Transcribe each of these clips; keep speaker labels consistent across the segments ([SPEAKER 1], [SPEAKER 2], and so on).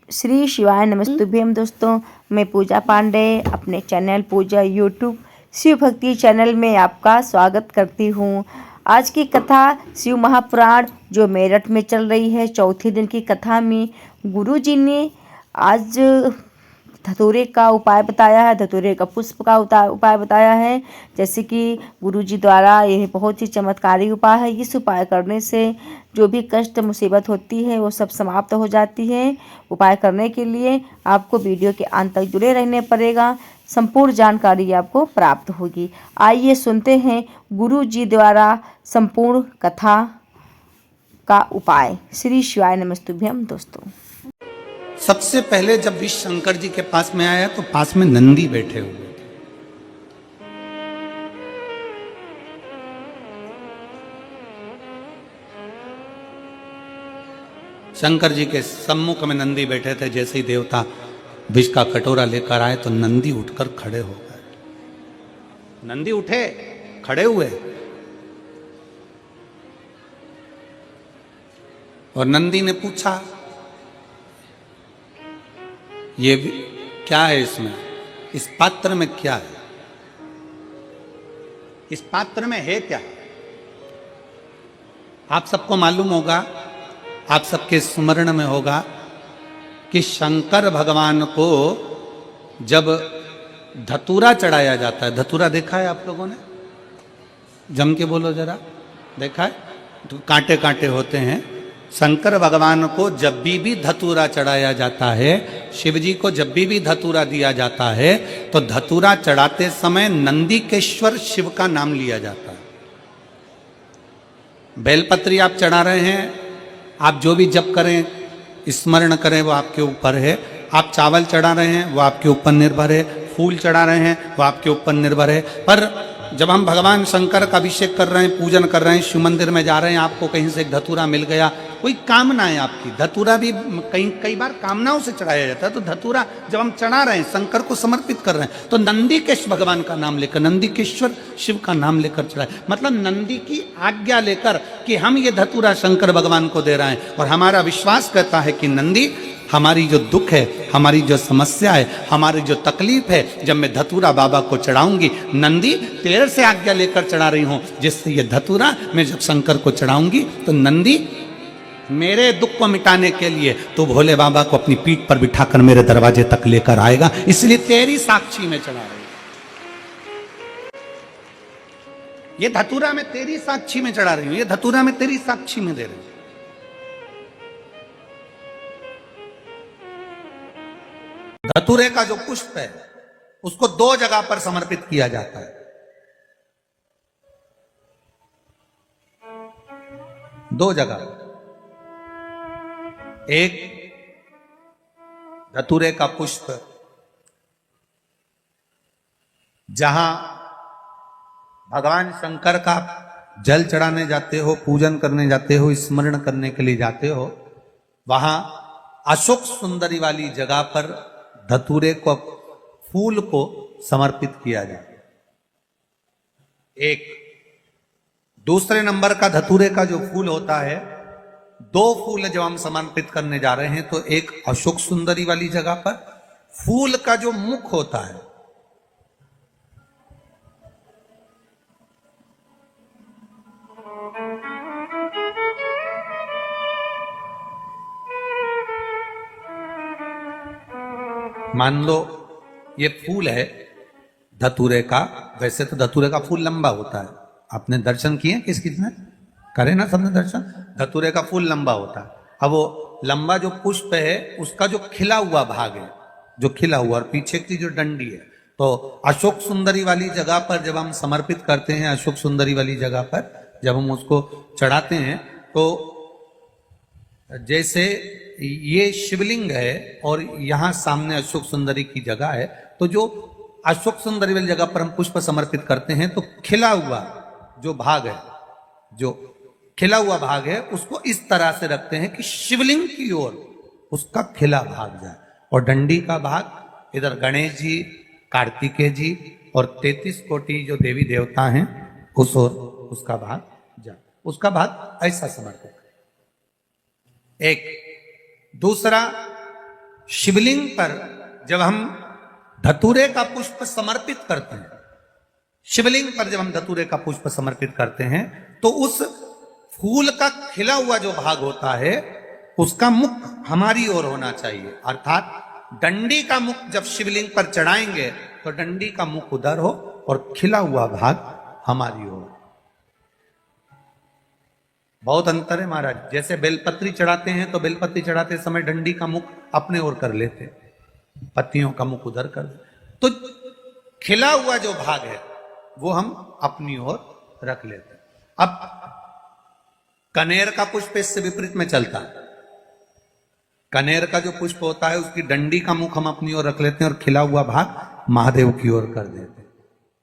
[SPEAKER 1] श्री शिवाय नमस्तुभ्यम। दोस्तों, मैं पूजा पांडे अपने चैनल पूजा यूट्यूब शिव भक्ति चैनल में आपका स्वागत करती हूँ। आज की कथा शिव महापुराण जो मेरठ में चल रही है, चौथे दिन की कथा में गुरु जी ने आज धतूरे का उपाय बताया है, धतूरे का पुष्प का उपाय बताया है। जैसे कि गुरु जी द्वारा यह बहुत ही चमत्कारी उपाय है। इस उपाय करने से जो भी कष्ट मुसीबत होती है वो सब समाप्त हो जाती है। उपाय करने के लिए आपको वीडियो के अंत तक जुड़े रहने पड़ेगा, संपूर्ण जानकारी आपको प्राप्त होगी। आइए सुनते हैं गुरु जी द्वारा संपूर्ण कथा का उपाय। श्री शिवाय नमस्तुभ्यम। दोस्तों,
[SPEAKER 2] सबसे पहले जब विश्व शंकर जी के पास में आया तो पास में नंदी बैठे हुए थे। शंकर जी के सम्मुख में नंदी बैठे थे। जैसे ही देवता विष का कटोरा लेकर आए तो नंदी उठकर खड़े हो गए। नंदी उठे, खड़े हुए और नंदी ने पूछा, ये क्या है? इसमें, इस पात्र में क्या है? इस पात्र में है क्या? आप सबको मालूम होगा, आप सबके स्मरण में होगा कि शंकर भगवान को जब धतूरा चढ़ाया जाता है, धतूरा देखा है आप लोगों ने? जम के बोलो जरा, देखा है? तो कांटे कांटे होते हैं। शंकर भगवान को जब भी धतूरा चढ़ाया जाता है, शिव जी को जब भी धतूरा दिया जाता है, तो धतूरा चढ़ाते समय नंदीकेश्वर शिव का नाम लिया जाता है। बेलपत्री आप चढ़ा रहे हैं, आप जो भी जप करें, स्मरण करें, वो आपके ऊपर है। आप चावल चढ़ा रहे हैं, वो आपके ऊपर निर्भर है। फूल चढ़ा रहे हैं, वो आपके ऊपर निर्भर है। पर जब हम भगवान शंकर का अभिषेक कर रहे हैं, पूजन कर रहे हैं, शिव मंदिर में जा रहे हैं, आपको कहीं से एक धतूरा मिल गया, कोई कामना है आपकी, धतूरा भी कई बार कामनाओं से चढ़ाया जाता है। तो धतूरा जब हम चढ़ा रहे हैं, शंकर को समर्पित कर रहे हैं, तो नंदीकेश्वर भगवान का नाम लेकर, नंदीकेश्वर शिव का नाम लेकर चढ़ाए, मतलब नंदी की आज्ञा लेकर कि हम ये धतूरा शंकर भगवान को दे रहे हैं। और हमारा विश्वास कहता है कि नंदी, हमारी जो दुख है, हमारी जो समस्या है, हमारी जो तकलीफ है, जब मैं धतूरा बाबा को चढ़ाऊंगी, नंदी तेरे से आज्ञा लेकर चढ़ा रही हूं, जिससे ये धतूरा मैं जब शंकर को चढ़ाऊंगी तो नंदी मेरे दुख को मिटाने के लिए तो भोले बाबा को अपनी पीठ पर बिठाकर मेरे दरवाजे तक लेकर आएगा, इसलिए तेरी साक्षी में चढ़ा रही हूं। ये धतूरा मैं तेरी साक्षी में चढ़ा रही हूं, ये धतूरा मैं तेरी साक्षी में दे रही हूं। धतूरे का जो पुष्प है उसको दो जगह पर समर्पित किया जाता है। दो जगह, एक धतूरे का पुष्प जहां भगवान शंकर का जल चढ़ाने जाते हो, पूजन करने जाते हो, स्मरण करने के लिए जाते हो, वहां अशोक सुंदरी वाली जगह पर धतूरे को, फूल को समर्पित किया जाए। एक दूसरे नंबर का धतूरे का जो फूल होता है, दो फूल जब हम समर्पित करने जा रहे हैं, तो एक अशोक सुंदरी वाली जगह पर फूल का जो मुख होता है, मान लो ये फूल है धतूरे का। वैसे तो धतूरे का फूल लंबा होता है, आपने दर्शन किए किस किसने करे ना, सबने दर्शन। धतूरे का फूल लंबा होता है। अब वो लंबा जो पुष्प है, उसका जो खिला हुआ भाग है, जो खिला हुआ, और पीछे की जो डंडी है, तो अशोक सुंदरी वाली जगह पर जब हम समर्पित करते हैं, अशोक सुंदरी वाली जगह पर जब हम उसको चढ़ाते हैं, तो जैसे ये शिवलिंग है और यहां सामने अशोक सुंदरी की जगह है, तो जो अशोक सुंदरी वाली जगह पर हम पुष्प समर्पित करते हैं, तो खिला हुआ जो भाग है, जो खिला हुआ भाग है, उसको इस तरह से रखते हैं कि शिवलिंग की ओर उसका खिला भाग जाए, और डंडी का भाग इधर गणेश जी, कार्तिकेय जी और 33 कोटि जो देवी देवता हैं उस ओर उसका भाग जाए, उसका भाग ऐसा समर्पित। एक दूसरा, शिवलिंग पर जब हम धतूरे का पुष्प समर्पित करते हैं, शिवलिंग पर जब हम धतूरे का पुष्प समर्पित करते हैं, तो उस फूल का खिला हुआ जो भाग होता है उसका मुख हमारी ओर होना चाहिए। अर्थात डंडी का मुख जब शिवलिंग पर चढ़ाएंगे तो डंडी का मुख उधर हो और खिला हुआ भाग हमारी ओर। बहुत अंतर है महाराज। जैसे बेलपत्री चढ़ाते हैं तो बेलपत्री चढ़ाते समय डंडी का मुख अपने ओर कर लेते, पत्तियों का मुख उधर कर दे, तो खिला हुआ जो भाग है वो हम अपनी ओर रख लेते। अब कनेर का पुष्प इससे विपरीत में चलता है। कनेर का जो पुष्प होता है उसकी डंडी का मुख हम अपनी ओर रख लेते हैं और खिला हुआ भाग महादेव की ओर कर देते हैं।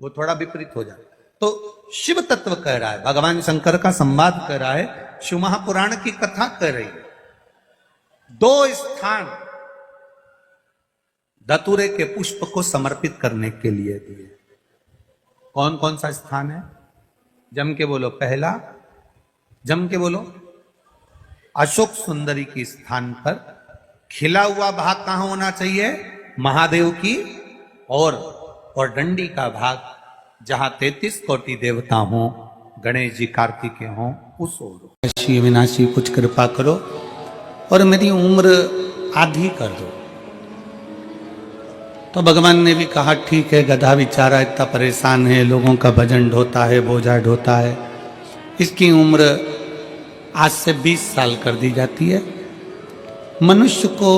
[SPEAKER 2] वो थोड़ा विपरीत हो जाता है। तो शिव तत्व कह रहा है, भगवान शंकर का संवाद कर रहा है, शिव महापुराण की कथा कर रही है। दो स्थान धतूरे के पुष्प को समर्पित करने के लिए दिए। कौन कौन सा स्थान है? जम के बोलो। पहला, जम के बोलो। अशोक सुंदरी के स्थान पर खिला हुआ भाग कहां होना चाहिए? महादेव की और डंडी का भाग जहां 33 कोटि देवता हों, गणेश जी कार्तिकेय हों, उस ओर। शिव विनाशी कुछ कृपा करो और मेरी उम्र आधी कर दो। तो भगवान ने भी कहा ठीक है, गधा बेचारा इतना परेशान है, लोगों का वजन ढोता है, बोझा ढोता है, इसकी उम्र आज से 20 साल कर दी जाती है। मनुष्य को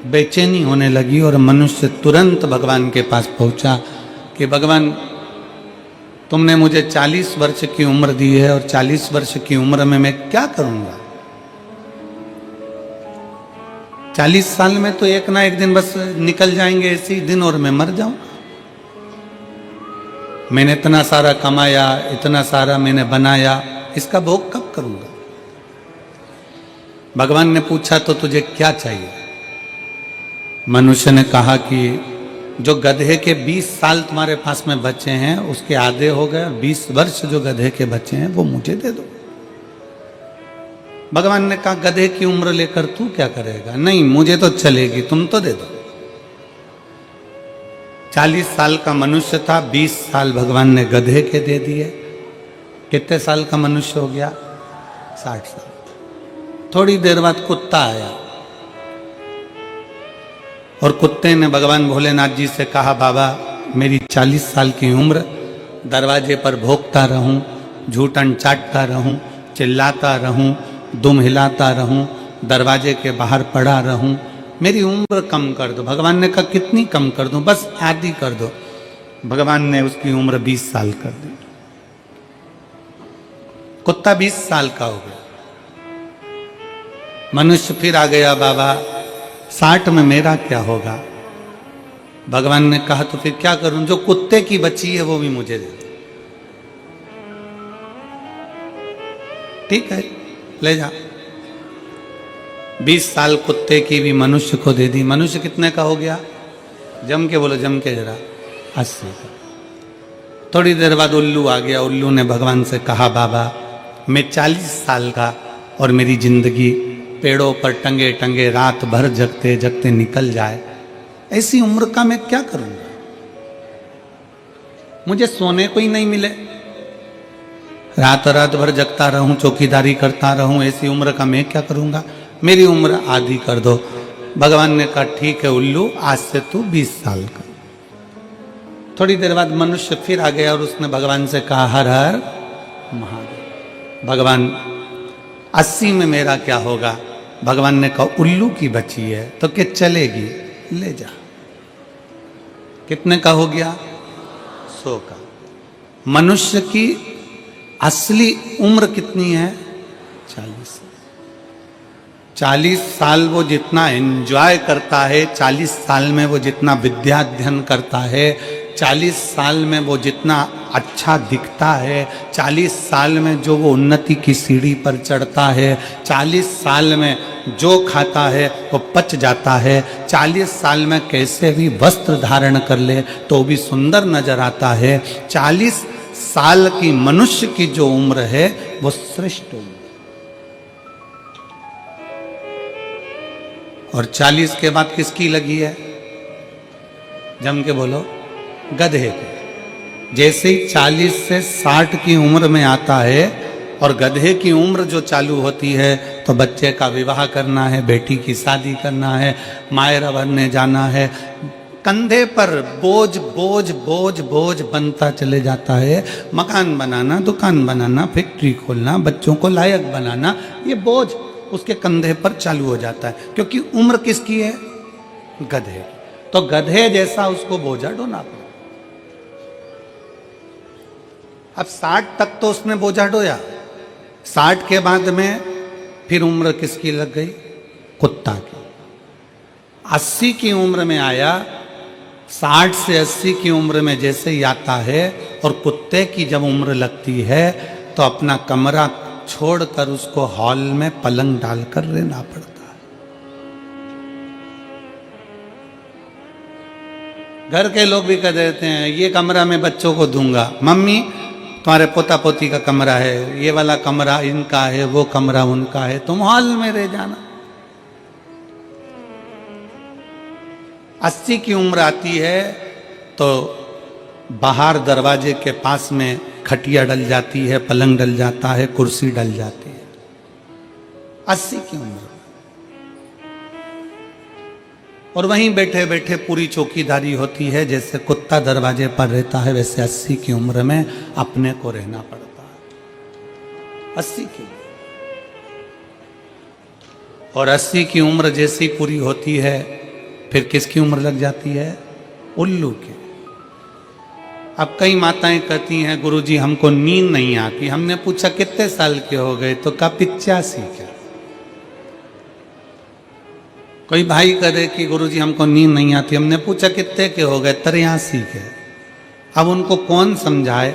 [SPEAKER 2] बेचैनी होने लगी और मनुष्य तुरंत भगवान के पास पहुंचा कि भगवान तुमने मुझे 40 वर्ष की उम्र दी है और 40 वर्ष की उम्र में मैं क्या करूंगा? 40 साल में तो एक ना एक दिन बस निकल जाएंगे ऐसे ही दिन और मैं मर जाऊंगा। मैंने इतना सारा कमाया, इतना सारा मैंने बनाया, इसका भोग कब करूंगा? भगवान ने पूछा तो तुझे क्या चाहिए? मनुष्य ने कहा कि जो गधे के 20 साल तुम्हारे पास में बचे हैं उसके आधे हो गए, 20 वर्ष जो गधे के बचे हैं वो मुझे दे दो। भगवान ने कहा गधे की उम्र लेकर तू क्या करेगा? नहीं, मुझे तो चलेगी, तुम तो दे दो। 40 साल का मनुष्य था, 20 साल भगवान ने गधे के दे दिए। कितने साल का मनुष्य हो गया? 60 साल। थोड़ी देर बाद कुत्ता आया और कुत्ते ने भगवान भोलेनाथ जी से कहा बाबा मेरी 40 साल की उम्र, दरवाजे पर भोंकता रहूं, झूठन चाटता रहूं, चिल्लाता रहूं, दुम हिलाता रहूं, दरवाजे के बाहर पड़ा रहूं, मेरी उम्र कम कर दो। भगवान ने कहा कितनी कम कर दूं? बस आधी कर दो। भगवान ने उसकी उम्र 20 साल कर दी। कुत्ता 20 साल का हो गया। मनुष्य फिर आ गया, बाबा 60 में मेरा क्या होगा? भगवान ने कहा तो फिर क्या करूं? जो कुत्ते की बची है वो भी मुझे दे दो। ठीक है, ले जा। 20 साल कुत्ते की भी मनुष्य को दे दी। मनुष्य कितने का हो गया? जम के बोलो, जम के जरा। 80 का। थोड़ी देर बाद उल्लू आ गया। उल्लू ने भगवान से कहा बाबा मैं 40 साल का और मेरी जिंदगी पेड़ों पर टंगे टंगे रात भर जगते जगते निकल जाए, ऐसी उम्र का मैं क्या करूंगा? मुझे सोने को ही नहीं मिले, रात रात भर जगता रहूं, चौकीदारी करता रहूं, ऐसी उम्र का मैं क्या करूंगा? मेरी उम्र आधी कर दो। भगवान ने कहा ठीक है उल्लू, आज से तू 20 साल का। थोड़ी देर बाद मनुष्य फिर आ गया और उसने भगवान से कहा हर हर महादेव। भगवान 80 में मेरा क्या होगा? भगवान ने कहा उल्लू की बची है तो क्या चलेगी, ले जा। कितने का हो गया? 100 का। मनुष्य की असली उम्र कितनी है? 40। 40 साल वो जितना एंजॉय करता है, 40 साल में वो जितना विद्या अध्ययन करता है, 40 साल में वो जितना अच्छा दिखता है, 40 साल में जो वो उन्नति की सीढ़ी पर चढ़ता है, 40 साल में जो खाता है वो पच जाता है, 40 साल में कैसे भी वस्त्र धारण कर ले तो भी सुंदर नजर आता है। 40 साल की मनुष्य की जो उम्र है वो श्रेष्ठ उम्र। और 40 के बाद किसकी लगी है? जम के बोलो, गधे के। जैसे ही 40 से 60 की उम्र में आता है और गधे की उम्र जो चालू होती है, तो बच्चे का विवाह करना है, बेटी की शादी करना है, मायरा बनने जाना है, कंधे पर बोझ बोझ बोझ बोझ बनता चले जाता है। मकान बनाना, दुकान बनाना, फैक्ट्री खोलना, बच्चों को लायक बनाना, ये बोझ उसके कंधे पर चालू हो जाता है। क्योंकि उम्र किसकी है? गधे। तो गधे जैसा उसको बोझा ढोना पड़ा। अब 60 तक तो उसने बोझा ढोया, 60 के बाद में फिर उम्र किसकी लग गई? कुत्ता की। 80 की उम्र में आया, 60 से 80 की उम्र में जैसे ही आता है और कुत्ते की जब उम्र लगती है, तो अपना कमरा छोड़कर उसको हॉल में पलंग डालकर रहना पड़ता है। घर के लोग भी कह देते हैं, ये कमरा मैं बच्चों को दूंगा। मम्मी, तुम्हारे पोता पोती का कमरा है, ये वाला कमरा इनका है, वो कमरा उनका है, तुम हॉल में रह जाना। 80 की उम्र आती है तो बाहर दरवाजे के पास में खटिया डल जाती है, पलंग डल जाता है, कुर्सी डल जाती है। 80 की उम्र। और वहीं बैठे बैठे पूरी चौकीदारी होती है। जैसे कुत्ता दरवाजे पर रहता है, वैसे 80 की उम्र में अपने को रहना पड़ता है। 80 की। और 80 की उम्र जैसी पूरी होती है, फिर किसकी उम्र लग जाती है? उल्लू की। अब कई माताएं कहती हैं, गुरुजी हमको नींद नहीं आती। हमने पूछा कितने साल के हो गए? तो कहा 85 के। कोई भाई करे कि गुरुजी हमको नींद नहीं आती। हमने पूछा कितने के हो गए? 83 के। अब उनको कौन समझाए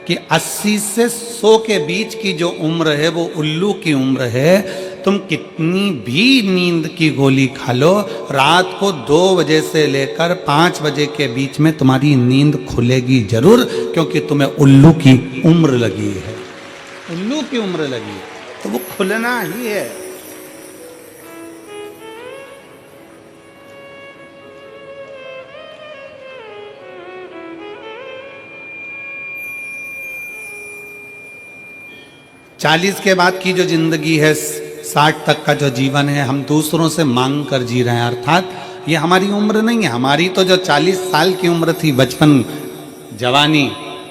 [SPEAKER 2] कि 80 से 100 के बीच की जो उम्र है वो उल्लू की उम्र है। तुम कितनी भी नींद की गोली खा लो, रात को 2 बजे से लेकर 5 बजे के बीच में तुम्हारी नींद खुलेगी जरूर, क्योंकि तुम्हें उल्लू की उम्र लगी है। उल्लू की उम्र लगी है तो वो खुलना ही है। चालीस के बाद की जो जिंदगी है, 60 तक का जो जीवन है, हम दूसरों से मांग कर जी रहे हैं। अर्थात ये हमारी उम्र नहीं है। हमारी तो जो 40 साल की उम्र थी, बचपन, जवानी,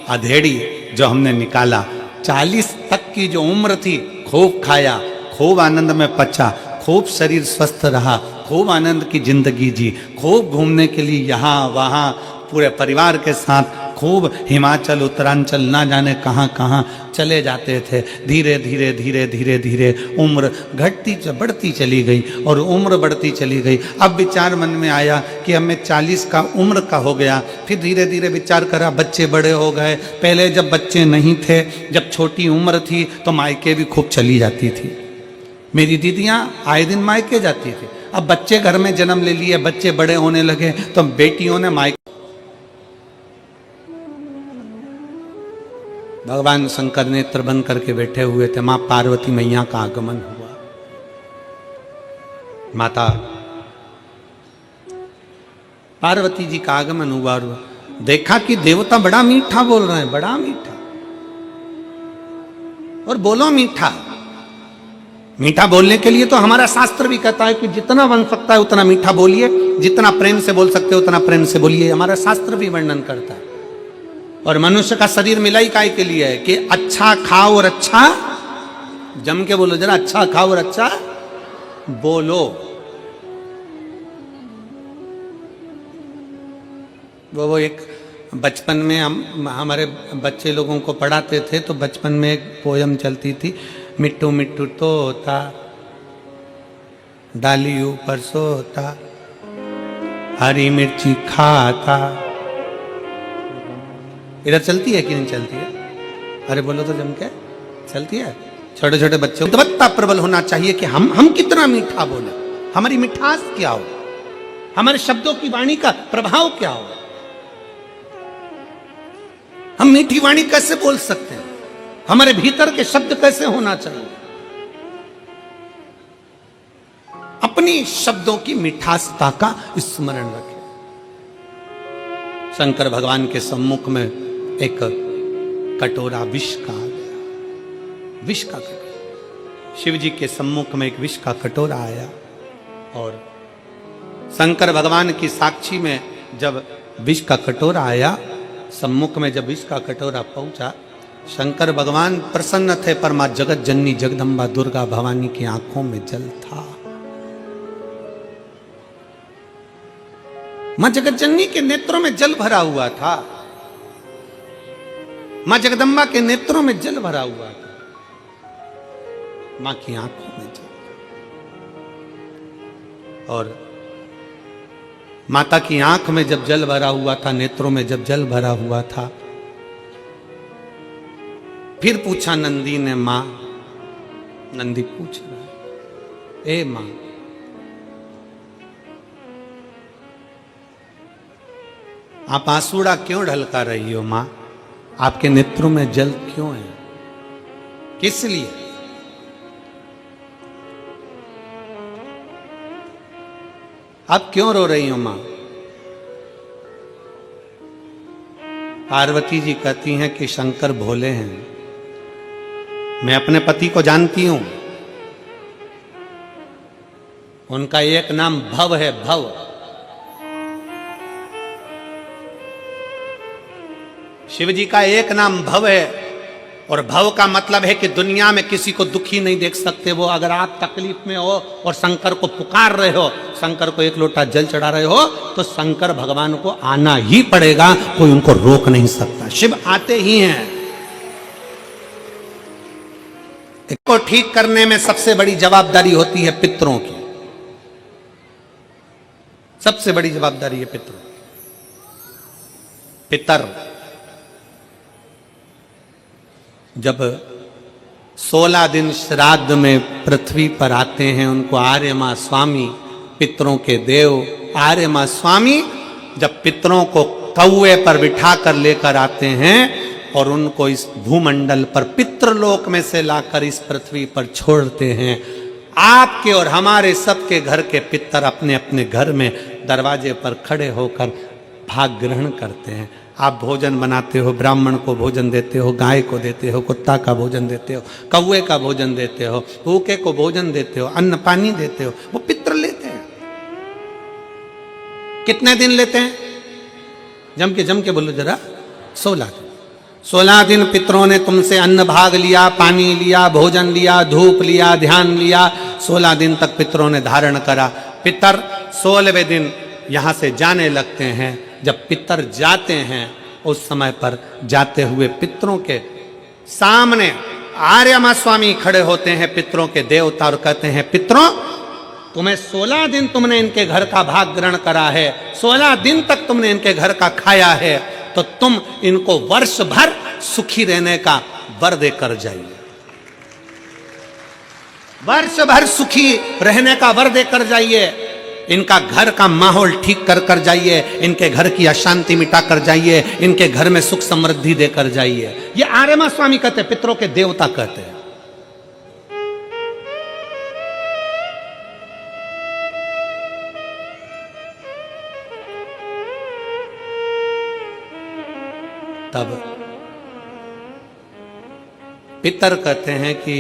[SPEAKER 2] अधेड़ी जो हमने निकाला, 40 तक की जो उम्र थी, खूब खाया, खूब आनंद में पचा, खूब शरीर स्वस्थ रहा, खूब आनंद की जिंदगी जी, खूब घूमने के लिए यहाँ वहाँ पूरे परिवार के साथ खूब हिमाचल, उत्तरांचल, ना जाने कहाँ कहाँ चले जाते थे। धीरे धीरे धीरे धीरे धीरे उम्र घटती बढ़ती चली गई और उम्र बढ़ती चली गई। अब विचार मन में आया कि अब मैं 40 का उम्र का हो गया। फिर धीरे धीरे विचार करा, बच्चे बड़े हो गए। पहले जब बच्चे नहीं थे, जब छोटी उम्र थी, तो मायके भी खूब चली जाती थी। मेरी दीदियाँ आए दिन मायके जाती थी। अब बच्चे घर में जन्म ले लिए, बच्चे बड़े होने लगे, तो बेटियों ने मायके। भगवान शंकर नेत्र बंद करके बैठे हुए थे। मां पार्वती मैया का आगमन हुआ। माता पार्वती जी का आगमन हुआ और देखा कि देवता बड़ा मीठा बोल रहे हैं, बड़ा मीठा। और बोलो मीठा। मीठा बोलने के लिए तो हमारा शास्त्र भी कहता है कि जितना बन सकता है उतना मीठा बोलिए, जितना प्रेम से बोल सकते हो उतना प्रेम से बोलिए। हमारा शास्त्र भी वर्णन करता है। और मनुष्य का शरीर मिला ही काय के लिए है कि अच्छा खाओ और अच्छा, जम के बोलो जरा, अच्छा खाओ और अच्छा बोलो। वो एक बचपन में हम हमारे बच्चे लोगों को पढ़ाते थे, तो बचपन में एक पोयम चलती थी, मिट्टू मिट्टू तोता डाली ऊपर सोता, हरी मिर्ची खाता। इधर चलती है कि नहीं चलती है? अरे बोलो तो जम के, चलती है। छोटे छोटे बच्चों को विद्वत्ता प्रबल होना चाहिए कि हम कितना मीठा बोले, हमारी मिठास क्या हो, हमारे शब्दों की वाणी का प्रभाव क्या हो। हम मीठी वाणी कैसे बोल सकते हैं, हमारे भीतर के शब्द कैसे होना चाहिए। अपनी शब्दों की मिठासता का स्मरण रखें। शंकर भगवान के सम्मुख में एक कटोरा विष का आ गया, विष का कटोरा। शिव जी के सम्मुख में एक विष का कटोरा आया और शंकर भगवान की साक्षी में जब विष का कटोरा आया, सम्मुख में जब विष का कटोरा पहुंचा, शंकर भगवान प्रसन्न थे, पर मां जगत जननी जगदम्बा दुर्गा भवानी की आंखों में जल था। मां जगत जननी के नेत्रों में जल भरा हुआ था, मां जगदम्बा के नेत्रों में जल भरा हुआ था, मां की आंखों में जल। और माता की आंख में जब जल भरा हुआ था, नेत्रों में जब जल भरा हुआ था, फिर पूछा नंदी ने, मां, नंदी पूछ रहा है, ए मां, आप आंसुड़ा क्यों ढलका रही हो? मां, आपके नेत्रों में जल क्यों है? किस लिए? आप क्यों रो रही हो मां? पार्वती जी कहती हैं कि शंकर भोले हैं, मैं अपने पति को जानती हूं, उनका एक नाम भव है, भव। शिव जी का एक नाम भव है, और भव का मतलब है कि दुनिया में किसी को दुखी नहीं देख सकते वो। अगर आप तकलीफ में हो और शंकर को पुकार रहे हो, शंकर को एक लोटा जल चढ़ा रहे हो, तो शंकर भगवान को आना ही पड़ेगा, कोई उनको रोक नहीं सकता। शिव आते ही हैं। इसको ठीक करने में सबसे बड़ी जवाबदारी होती है पितरों की, सबसे बड़ी जवाबदारी है पितरों। पितर जब 16 दिन श्राद्ध में पृथ्वी पर आते हैं, उनको आर्य मां स्वामी, पितरों के देव आर्य मां स्वामी जब पितरों को कौए पर बिठा कर लेकर आते हैं और उनको इस भूमंडल पर पितृलोक में से लाकर इस पृथ्वी पर छोड़ते हैं, आपके और हमारे सबके घर के पितर अपने अपने घर में दरवाजे पर खड़े होकर भाग ग्रहण करते हैं। आप भोजन बनाते हो, ब्राह्मण को भोजन देते हो, गाय को देते हो, कुत्ता का भोजन देते हो, कौवे का भोजन देते हो, भूखे को भोजन देते हो, अन्न पानी देते हो, वो पितर लेते हैं। कितने दिन लेते हैं? जम के बोलो जरा, 16 दिन। 16 दिन पितरों ने तुमसे अन्न भाग लिया, पानी लिया, भोजन लिया, धूप लिया, ध्यान लिया। 16 दिन तक पितरों ने धारण करा। पितर 16वें दिन यहां से जाने लगते हैं। जब पितर जाते हैं, उस समय पर जाते हुए पितरों के सामने आर्य मां स्वामी खड़े होते हैं, पितरों के देवता, और कहते हैं, पितरों, तुम्हें 16 दिन तुमने इनके घर का भाग ग्रहण करा है, 16 दिन तक तुमने इनके घर का खाया है, तो तुम इनको वर्ष भर सुखी रहने का वर देकर जाइए। वर्ष भर सुखी रहने का वर देकर जाइए। इनका घर का माहौल ठीक कर कर जाइए, इनके घर की अशांति मिटा कर जाइए, इनके घर में सुख समृद्धि देकर जाइए। ये आर्य मां स्वामी कहते हैं, पितरों के देवता कहते हैं। तब पितर कहते हैं कि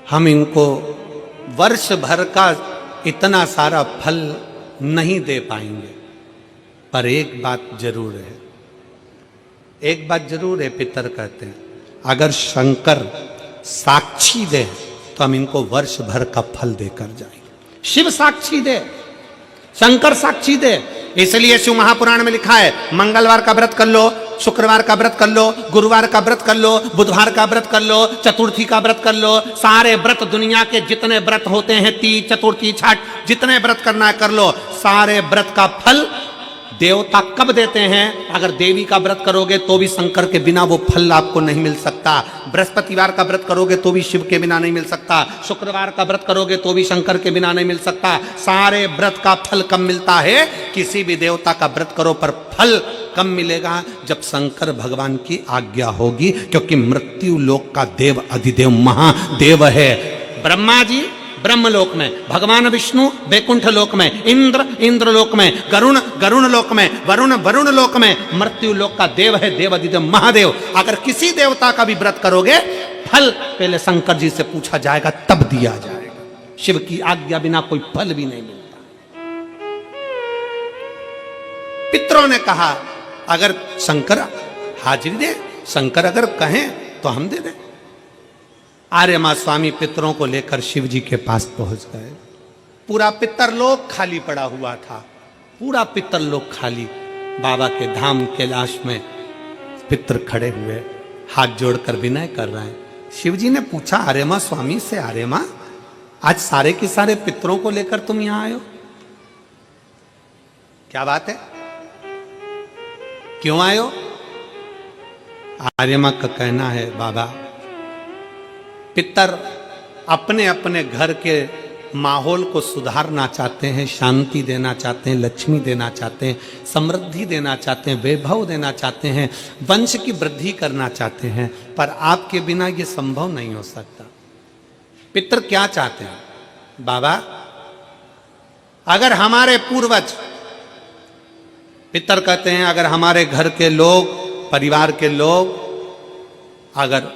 [SPEAKER 2] हम इनको वर्ष भर का इतना सारा फल नहीं दे पाएंगे, पर एक बात जरूर है, एक बात जरूर है। पितर कहते हैं, अगर शंकर साक्षी दे तो हम इनको वर्ष भर का फल देकर जाएंगे। शिव साक्षी दे, शंकर साक्षी दे। इसलिए शिव महापुराण में लिखा है, मंगलवार का व्रत कर लो, शुक्रवार का व्रत कर लो, गुरुवार का व्रत कर लो, बुधवार का व्रत कर लो, चतुर्थी का व्रत कर लो। सारे व्रत, दुनिया के जितने व्रत होते हैं, तीज, चतुर्थी, छठ, जितने व्रत करना है कर लो। सारे व्रत का फल देवता कब देते हैं? अगर देवी का व्रत करोगे तो भी शंकर के बिना वो फल आपको नहीं मिल सकता। बृहस्पतिवार का व्रत करोगे तो भी शिव के बिना नहीं मिल सकता। शुक्रवार का व्रत करोगे तो भी शंकर के बिना नहीं मिल सकता। सारे व्रत का फल कब मिलता है? किसी भी देवता का व्रत करो पर फल कब मिलेगा? जब शंकर भगवान की आज्ञा होगी, क्योंकि मृत्यु लोक का देव अधिदेव महादेव है। ब्रह्मा जी ब्रह्मलोक में, भगवान विष्णु वैकुंठ लोक में, इंद्र इंद्रलोक में, गरुण गरुण लोक में, वरुण वरुण लोक में, मृत्यु लोक का देव है देव अधिदेव महादेव। अगर किसी देवता का भी व्रत करोगे, फल पहले शंकर जी से पूछा जाएगा, तब दिया जाएगा। शिव की आज्ञा बिना कोई फल भी नहीं मिलता। पितरों ने कहा अगर शंकर हाजिरी दे, शंकर अगर कहें तो हम दे दें। आर्यमा स्वामी पितरों को लेकर शिव जी के पास पहुंच गए। पूरा पितरलोक खाली पड़ा हुआ था, पूरा पितरलोक खाली। बाबा के धाम कैलाश में पितर खड़े हुए, हाथ जोड़कर विनय कर रहे हैं। शिव जी ने पूछा आर्यमा स्वामी से, आर्यमा आज सारे के सारे पितरों को लेकर तुम यहां आए हो, क्या बात है, क्यों आए हो? आर्यमा का कहना है बाबा, पितर अपने अपने घर के माहौल को सुधारना चाहते हैं, शांति देना चाहते हैं, लक्ष्मी देना चाहते हैं, समृद्धि देना चाहते हैं, वैभव देना चाहते हैं, वंश की वृद्धि करना चाहते हैं, पर आपके बिना ये संभव नहीं हो सकता। पितर क्या चाहते हैं? बाबा अगर हमारे पूर्वज, पितर कहते हैं अगर हमारे घर के लोग, परिवार के लोग अगर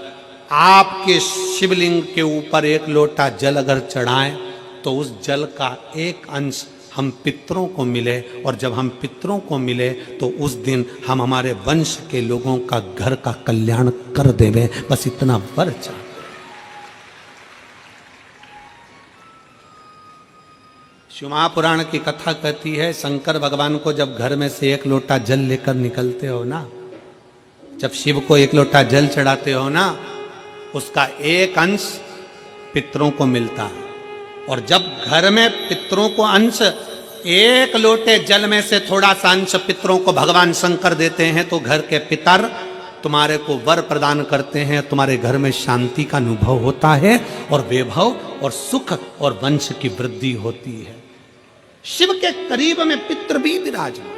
[SPEAKER 2] आपके शिवलिंग के ऊपर एक लोटा जल अगर चढ़ाएं तो उस जल का एक अंश हम पितरों को मिले, और जब हम पितरों को मिले तो उस दिन हम हमारे वंश के लोगों का घर का कल्याण कर देवें, बस इतना वर चाहते। शिव महापुराण की कथा कहती है, शंकर भगवान को जब घर में से एक लोटा जल लेकर निकलते हो ना, जब शिव को एक लोटा जल चढ़ाते हो ना, उसका एक अंश पितरों को मिलता है। और जब घर में पितरों को अंश, एक लोटे जल में से थोड़ा सा अंश पितरों को भगवान शंकर देते हैं, तो घर के पितर तुम्हारे को वर प्रदान करते हैं, तुम्हारे घर में शांति का अनुभव होता है और वैभव और सुख और वंश की वृद्धि होती है। शिव के करीब में पितर भी विराजमान है।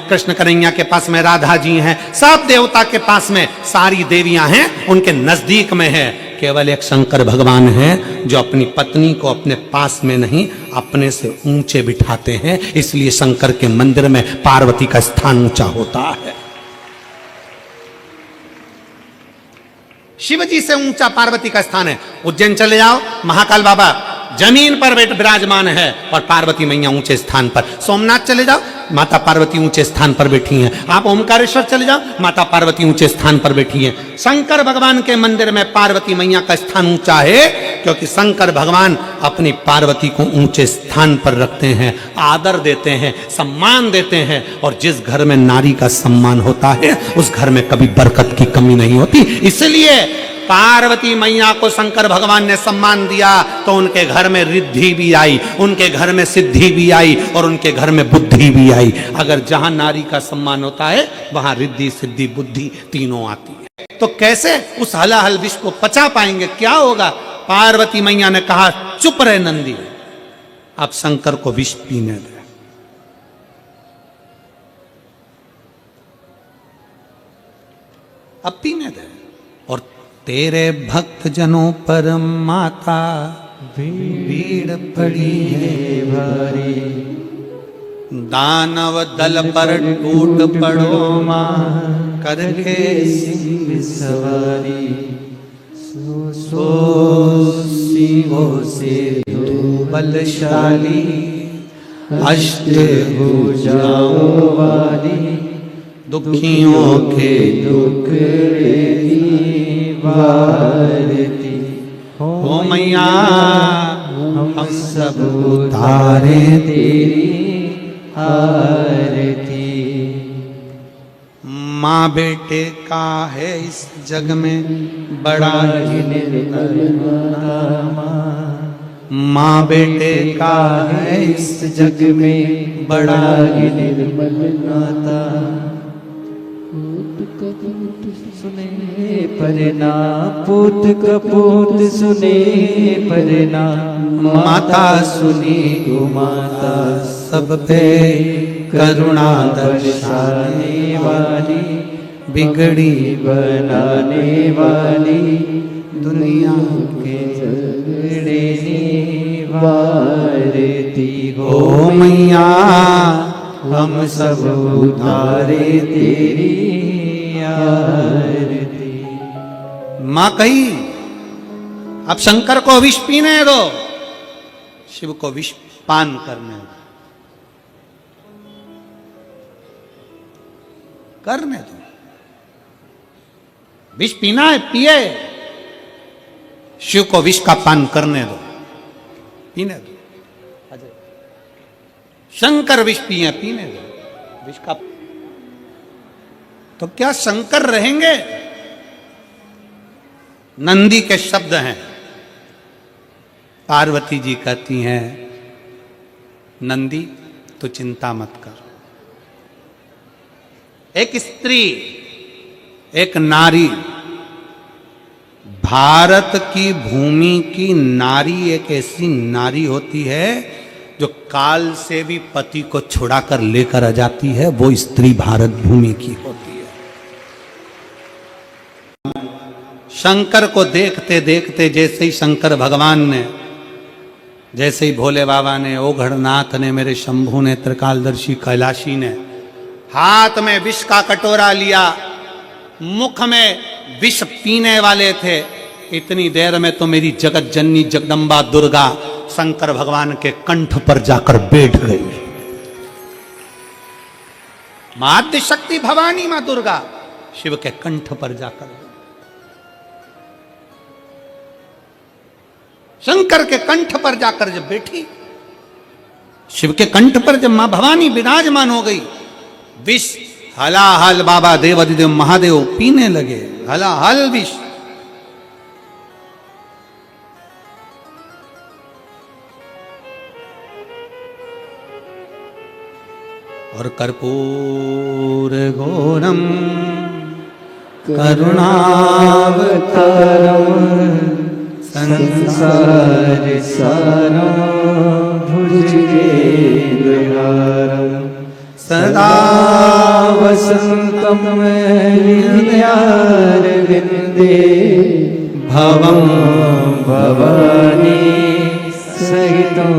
[SPEAKER 2] कृष्ण कन्हैया के पास में राधा जी हैं, सब देवता के पास में सारी देवियां हैं, उनके नजदीक में है। केवल एक शंकर भगवान हैं जो अपनी पत्नी को अपने पास में नहीं, अपने से ऊंचे बिठाते हैं। इसलिए शंकर के मंदिर में पार्वती का स्थान ऊंचा होता है। शिव जी से ऊंचा पार्वती का स्थान है। उज्जैन चले जाओ, महाकाल बाबा जमीन पर विराजमान है और पार्वती मैया ऊंचे स्थान पर। सोमनाथ चले जाओ, माता पार्वती ऊंचे स्थान पर बैठी हैं। आप ओमकारेश्वर चले जाओ, माता पार्वती ऊंचे स्थान पर बैठी हैं। शंकर भगवान के मंदिर में पार्वती मैया का स्थान ऊंचा है, क्योंकि शंकर भगवान अपनी पार्वती को ऊंचे स्थान पर रखते हैं, आदर देते हैं, सम्मान देते हैं। और जिस घर में नारी का सम्मान होता है, उस घर में कभी बरकत की कमी नहीं होती। इसलिए पार्वती मैया को शंकर भगवान ने सम्मान दिया तो उनके घर में रिद्धि भी आई, उनके घर में सिद्धि भी आई और उनके घर में बुद्धि भी आई। अगर जहां नारी का सम्मान होता है, वहां रिद्धि सिद्धि बुद्धि तीनों आती है। तो कैसे उस हलाहल विष को पचा पाएंगे? क्या होगा? पार्वती मैया ने कहा, चुप रहे नंदी, अब शंकर को विष पीने दे। अब पीने दे। और तेरे भक्त जनों पर माता भीड़ पड़ी है भारी, दानव दल पर टूट पड़ो मां करके सिंह सवारी। सो सिंहों से तू बलशाली, अष्टभुजाओं वाली, दुखियों के दुख वारती हो मैया, हम सब उतारे तेरी आरती। माँ बेटे का है इस जग में बड़ा ही निर्मल नाता, माँ बेटे का है इस जग में बड़ा ही निर्मल नाता। सुने
[SPEAKER 3] पर ना पूत कपूत सुने पर ना
[SPEAKER 2] माता सुनी
[SPEAKER 3] गो माता
[SPEAKER 2] सब पे करुणा दर्शाने
[SPEAKER 3] वाली
[SPEAKER 2] बिगड़ी
[SPEAKER 3] बनाने वाली
[SPEAKER 2] दुनिया
[SPEAKER 3] के झगड़े निवारती हो
[SPEAKER 2] ओ मैया
[SPEAKER 3] हम सब उतारे तेरी आरती।
[SPEAKER 2] माँ कही अब शंकर को विष पीने दो, शिव को विष पान करने दो, करने दो। विष पीना है पिए, शिव को विष का पान करने दो, पीने दो। शंकर विष पिए, पीने दो विष का। तो क्या शंकर रहेंगे? नंदी के शब्द हैं। पार्वती जी कहती हैं नंदी तो चिंता मत कर, एक स्त्री, एक नारी, भारत की भूमि की नारी एक ऐसी नारी होती है जो काल से भी पति को छुड़ाकर लेकर आ जाती है, वो स्त्री भारत भूमि की होती है। शंकर को देखते देखते जैसे ही शंकर भगवान ने, जैसे ही भोले बाबा ने, ओघड़नाथ ने, मेरे शंभू ने, त्रिकालदर्शी कैलाशी ने हाथ में विष का कटोरा लिया, मुख में विष पीने वाले थे, इतनी देर में तो मेरी जगत जननी जगदम्बा दुर्गा शंकर भगवान के कंठ पर जाकर बैठ गई। माध्य शक्ति भवानी मां दुर्गा शिव के कंठ पर जाकर, शंकर के कंठ पर जाकर जब बैठी, शिव के कंठ पर जब मां भवानी विराजमान हो गई, विष हलाहल बाबा देवादिदेव महादेव पीने लगे, हलाहल विष। और कर्पूर घोरम
[SPEAKER 3] करुणावतारम संसार सारम भुजगेन्द्रहारम सदा वसंतम हृदयारविंदे भवं भवानी सहितं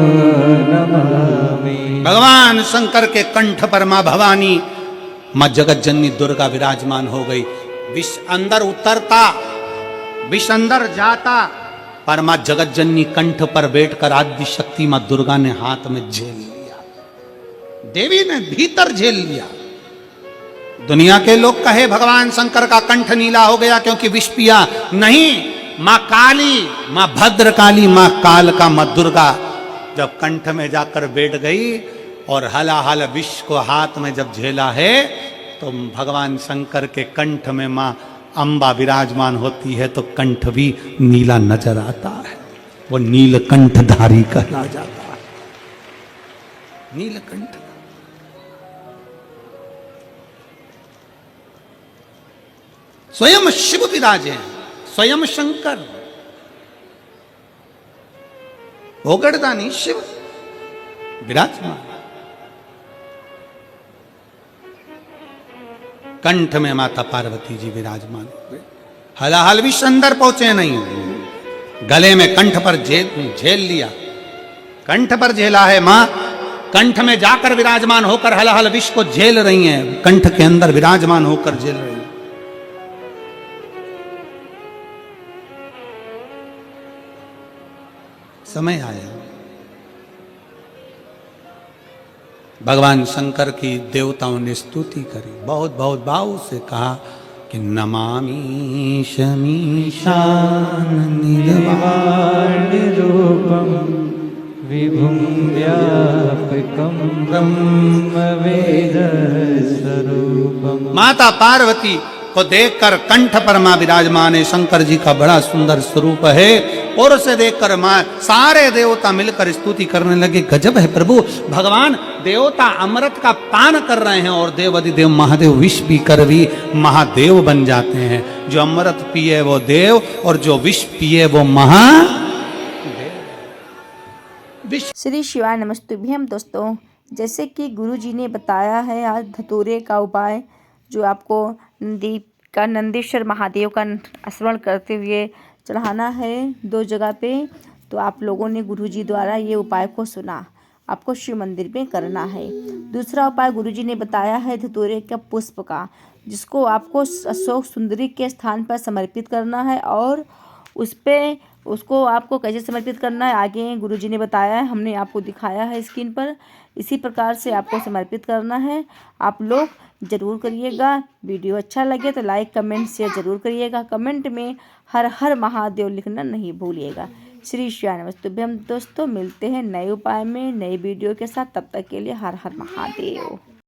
[SPEAKER 3] नमामि।
[SPEAKER 2] भगवान शंकर के कंठ पर मां भवानी, मां जगत जननी दुर्गा विराजमान हो गई। विष अंदर उतरता, विष अंदर जाता, पर मां जगत जननी कंठ पर बैठकर आदि शक्ति मां दुर्गा ने हाथ में झेल लिया, देवी ने भीतर झेल लिया। दुनिया के लोग कहे भगवान शंकर का कंठ नीला हो गया क्योंकि विष पिया, नहीं, मां काली, मां भद्रकाली, मां काल का मां दुर्गा जब कंठ में जाकर बैठ गई और हलाहल विष को हाथ में जब झेला है, तो भगवान शंकर के कंठ में मां अंबा विराजमान होती है, तो कंठ भी नीला नजर आता है, वो नीलकंठधारी कहला जाता है। नीलकंठ स्वयं शिव विराजे हैं, स्वयं शंकर, ओगड़दानी शिव विराजमान। कंठ में माता पार्वती जी विराजमान हुए, हलाहल विष अंदर पहुंचे नहीं, गले में कंठ पर झेल लिया, कंठ पर झेला है मां, कंठ में जाकर विराजमान होकर हलाहल विष को झेल रही हैं, कंठ के अंदर विराजमान होकर झेल रही हैं। समय आया, भगवान शंकर की देवताओं ने स्तुति करी, बहुत बहुत भाव से कहा कि नमामि शमीशान
[SPEAKER 3] निर्वाण विभुं व्यापकं ब्रह्मवेद स्वरूपम्।
[SPEAKER 2] माता पार्वती को देखकर कंठ पर मां विराजमान है, शंकर जी का बड़ा सुंदर स्वरूप है, और उसे देखकर मां सारे देवता मिलकर स्तुति करने लगे, गजब है प्रभु, भगवान देवता अमृत का पान कर रहे हैं और देवाधिदेव महादेव विष पी कर भी महादेव बन जाते हैं। जो अमृत पिए वो देव और जो विष पिए वो
[SPEAKER 1] श्री शिवाय नमस्तुभ्यम। दोस्तों, जैसे कि गुरुजी ने बताया है आज धतूरे का उपाय, जो आपको नंदीश्वर महादेव का स्मरण करते हुए चढ़ाना है 2 जगह पे। तो आप लोगों ने गुरुजी द्वारा ये उपाय को सुना, आपको शिव मंदिर में करना है। दूसरा उपाय गुरुजी ने बताया है धतूरे का पुष्प का, जिसको आपको अशोक सुंदरी के स्थान पर समर्पित करना है और उसको आपको कैसे समर्पित करना है आगे गुरुजी ने बताया है, हमने आपको दिखाया है स्क्रीन पर। इसी प्रकार से आपको समर्पित करना है। आप लोग ज़रूर करिएगा। वीडियो अच्छा लगे तो लाइक कमेंट शेयर ज़रूर करिएगा। कमेंट में हर हर महादेव लिखना नहीं भूलिएगा। श्री शिवाय नमस्तुभ्यम। दोस्तों, मिलते हैं नए उपाय में नई वीडियो के साथ। तब तक के लिए हर हर महादेव।